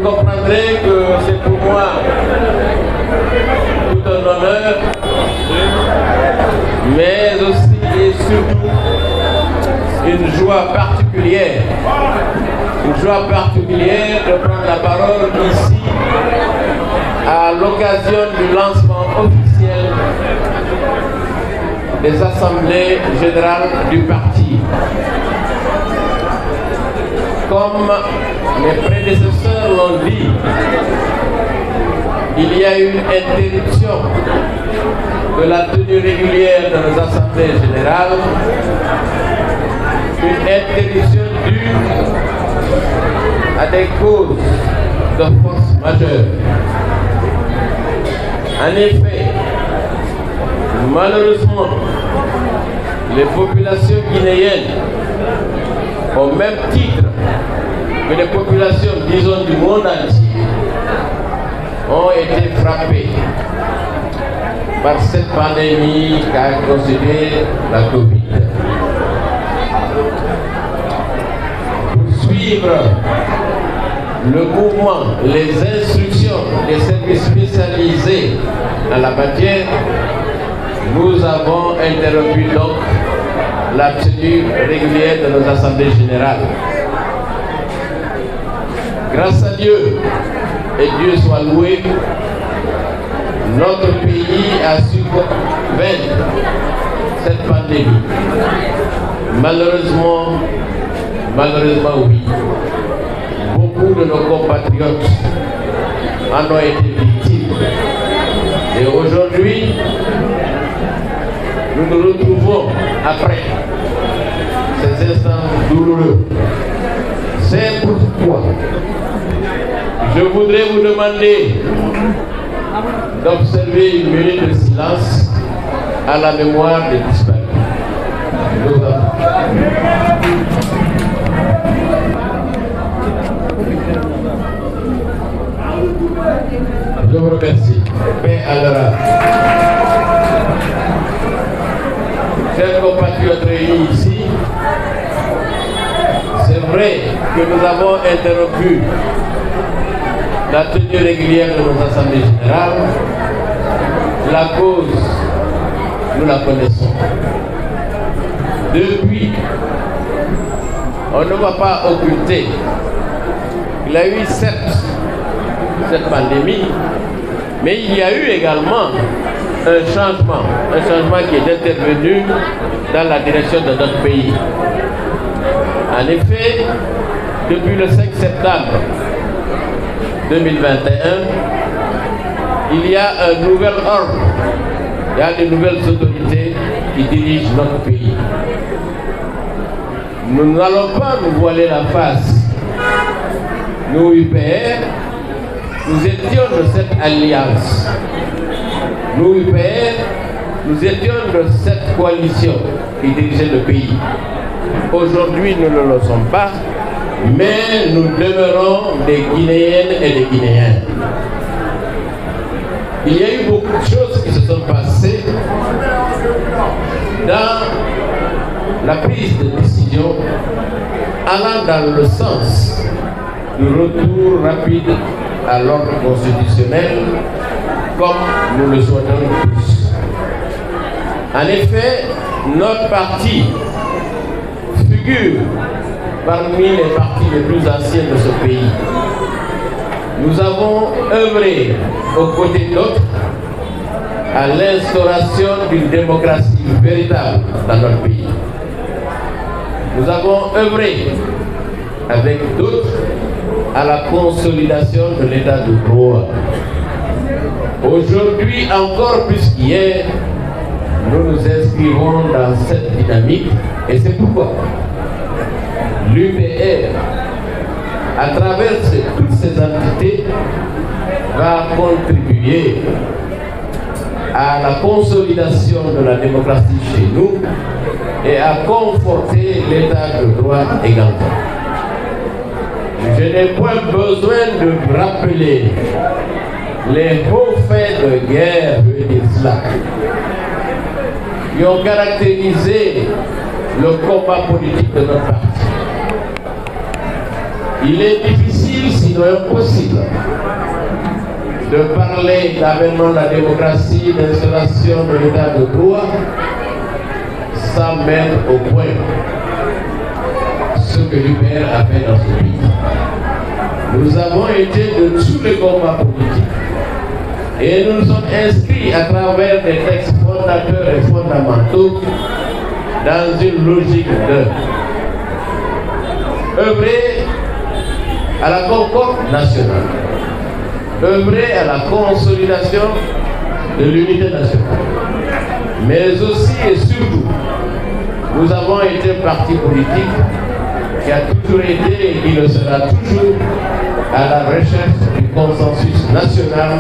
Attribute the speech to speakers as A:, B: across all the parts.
A: comprendrez que c'est pour moi tout un honneur, mais aussi et surtout une joie particulière. Une joie particulière de prendre la parole ici à l'occasion du lancement officiel des assemblées générales du parti. Comme mes prédécesseurs l'ont dit, il y a eu une interruption de la tenue régulière de nos assemblées générales, une interruption due à des causes de force majeure. En effet, malheureusement, les populations guinéennes, au même titre que les populations, disons, du monde entier, ont été frappées par cette pandémie qu'a considérée la Covid. Pour suivre le mouvement, les instructions des services spécialisés en la matière, nous avons interrompu donc la tenue régulière de nos assemblées générales. Grâce à Dieu, et Dieu soit loué, notre pays a su vaincre cette pandémie. Malheureusement oui, beaucoup de nos compatriotes en ont été victimes. Et aujourd'hui, nous nous retrouvons après ces instants douloureux. C'est pourquoi je voudrais vous demander d'observer une minute de silence à la mémoire des disparus. Je vous remercie. Paix à leur âme. Chers compatriotes réunis ici, c'est vrai que nous avons interrompu la tenue régulière de nos assemblées générales. La cause, nous la connaissons. Depuis, on ne va pas occulter qu'il y a eu certes cette pandémie, mais il y a eu également un changement qui est intervenu dans la direction de notre pays. En effet, depuis le 5 septembre 2021, il y a un nouvel ordre, il y a de nouvelles autorités qui dirigent notre pays. Nous n'allons pas nous voiler la face. Nous, UPR, nous étions de cette alliance. Nous, UPR, nous étions de cette coalition qui dirigeait le pays. Aujourd'hui, nous ne le sommes pas, mais nous demeurons des Guinéennes et des Guinéens. Il y a eu beaucoup de choses qui se sont passées dans la prise de décision allant dans le sens du retour rapide à l'ordre constitutionnel, comme nous le souhaitons tous. En effet, notre parti figure parmi les partis les plus anciens de ce pays. Nous avons œuvré aux côtés d'autres à l'instauration d'une démocratie véritable dans notre pays. Nous avons œuvré avec d'autres à la consolidation de l'état de droit. Aujourd'hui, encore plus qu'hier, nous nous inscrivons dans cette dynamique et c'est pourquoi l'UPR, à travers toutes ces entités, va contribuer à la consolidation de la démocratie chez nous et à conforter l'état de droit également. Je n'ai point besoin de vous rappeler les hauts faits de guerre qui ont caractérisé le combat politique de notre parti. Il est difficile, sinon impossible, de parler d'avènement de la démocratie, d'installation de l'état de droit, sans mettre au point ce que l'UPR a fait dans ce pays. Nous avons été de tous les combats politiques et nous nous sommes inscrits à travers des textes fondateurs et fondamentaux dans une logique de œuvrer à la concorde nationale, œuvrer à la consolidation de l'unité nationale. Mais aussi et surtout, nous avons été un parti politique qui a toujours été et qui le sera toujours à la recherche du consensus national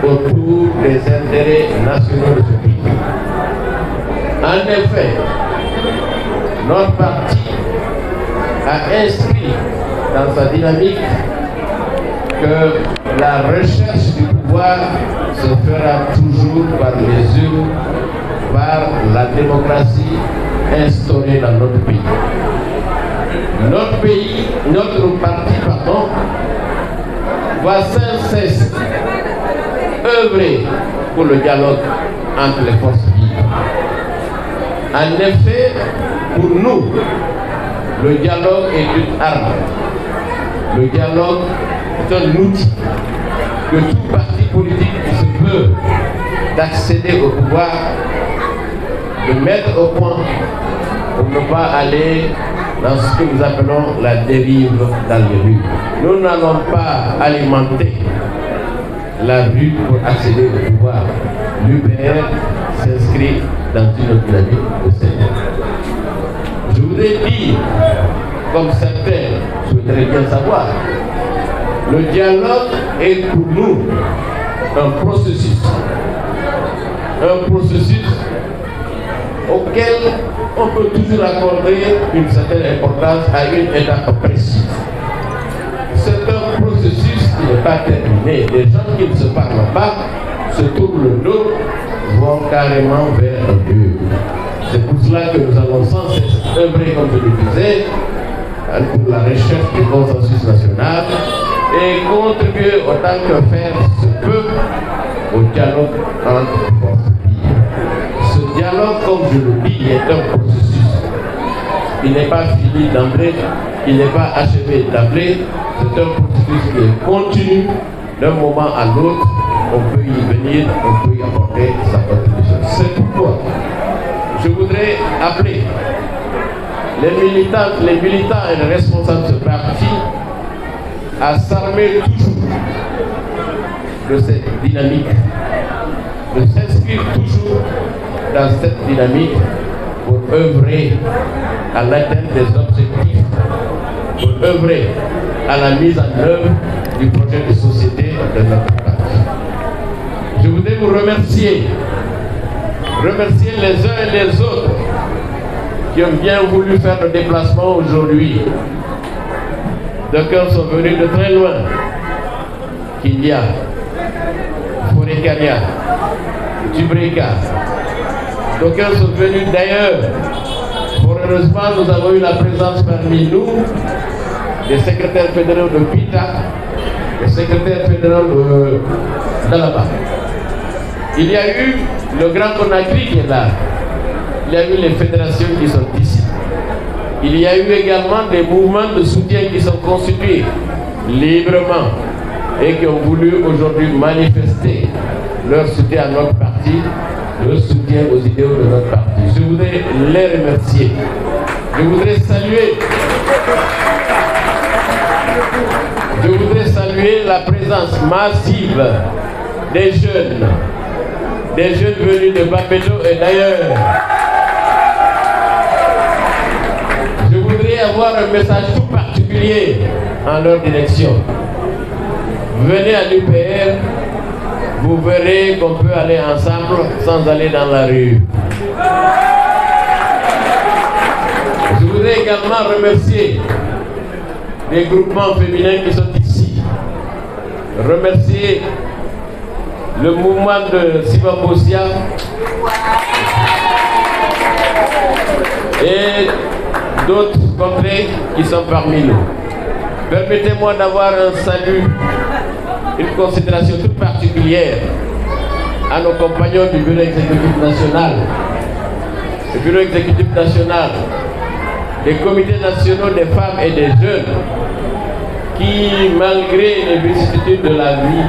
A: autour des intérêts nationaux de ce pays. En effet, notre parti a inscrit dans sa dynamique que la recherche du pouvoir se fera toujours par les urnes, par la démocratie instaurée dans notre pays. Notre parti, va sans cesse œuvrer pour le dialogue entre les forces vives. En effet, pour nous, le dialogue est une arme. Le dialogue est un outil que tout parti politique qui se peut d'accéder au pouvoir, de mettre au point pour ne pas aller dans ce que nous appelons la dérive dans les rues. Nous n'allons pas alimenter la rue pour accéder au pouvoir. L'UPR s'inscrit dans une dynamique de Seigneur. Je voudrais dire, comme certains souhaiteraient bien savoir, le dialogue est pour nous un processus auquel on peut toujours accorder une certaine importance à une étape précise. C'est un processus qui n'est pas terminé. Les gens qui ne se parlent pas se tournent le dos, vont carrément vers un mur. C'est pour cela que nous allons sans cesse œuvrer, comme je le disais, pour la recherche du consensus national et contribuer autant que faire se peut au dialogue entre forces vives. Ce dialogue, comme je le dis, est un processus. Il n'est pas fini d'emblée, il n'est pas achevé d'emblée. C'est un processus qui est continu d'un moment à l'autre. On peut y venir, on peut y apporter sa contribution. C'est pourquoi je voudrais appeler les militants et les responsables de ce parti à s'armer toujours de cette dynamique, de s'inscrire toujours dans cette dynamique pour œuvrer à l'atteinte des objectifs, pour œuvrer à la mise en œuvre du projet de société de notre parti. Je voudrais vous remercier les uns et les autres qui ont bien voulu faire le déplacement aujourd'hui. D'aucuns sont venus de très loin. Kindia, Fouré-Kania, Tubreka. D'aucuns sont venus d'ailleurs. Heureusement, nous avons eu la présence parmi nous des secrétaires fédéraux de Pita, des secrétaires fédéraux de Dalaba. Il y a eu le Grand Conakry qui est là. Il y a eu les fédérations qui sont ici. Il y a eu également des mouvements de soutien qui sont constitués librement et qui ont voulu aujourd'hui manifester leur soutien à notre parti, leur soutien aux idéaux de notre parti. Je voudrais les remercier. Je voudrais saluer la présence massive des jeunes venus de Bapédo et d'ailleurs. Je voudrais avoir un message tout particulier en leur direction. Venez à l'UPR, vous verrez qu'on peut aller ensemble sans aller dans la rue. Je voudrais également remercier les groupements féminins qui sont ici. Remercier le mouvement de Sibambosia et d'autres contrées qui sont parmi nous. Permettez-moi d'avoir un salut, une considération toute particulière à nos compagnons du Bureau exécutif national, le Bureau exécutif national, des comités nationaux des femmes et des jeunes qui, malgré les vicissitudes de la vie,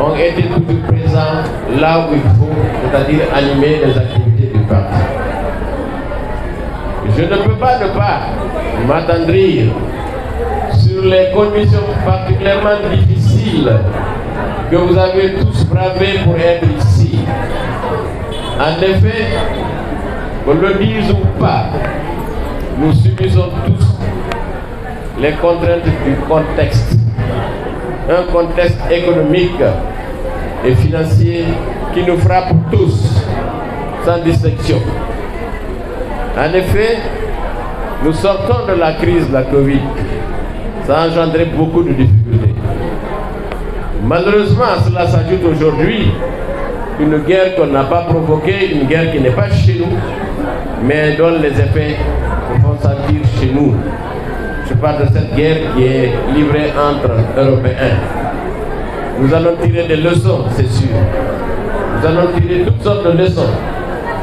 A: ont été toujours présents là où il faut, c'est-à-dire animer les activités du parti. Je ne peux pas ne pas m'attendrir sur les conditions particulièrement difficiles que vous avez tous bravées pour être ici. En effet, qu'on le dise ou pas, nous subissons tous les contraintes du contexte. Un contexte économique et financier qui nous frappe tous, sans distinction. En effet, nous sortons de la crise de la Covid. Ça a engendré beaucoup de difficultés. Malheureusement, à cela s'ajoute aujourd'hui une guerre qu'on n'a pas provoquée, une guerre qui n'est pas chez nous, mais dont les effets se font sentir chez nous. Je parle de cette guerre qui est livrée entre Européens. Nous allons tirer des leçons, c'est sûr. Nous allons tirer toutes sortes de leçons.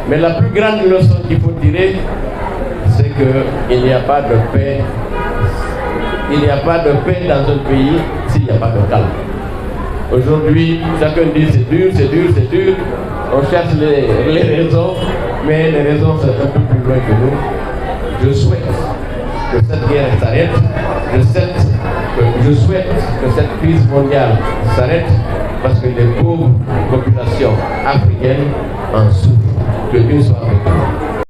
A: Mais la plus grande leçon qu'il faut tirer, c'est qu'il n'y a pas de paix. Il n'y a pas de paix dans un pays s'il n'y a pas de calme. Aujourd'hui, chacun dit c'est dur, c'est dur, c'est dur. On cherche les raisons, mais les raisons sont un peu plus loin que nous. Je souhaite que cette guerre s'arrête. Je souhaite que cette crise mondiale s'arrête parce que les pauvres populations africaines en souffrent. Que Dieu soit avec nous.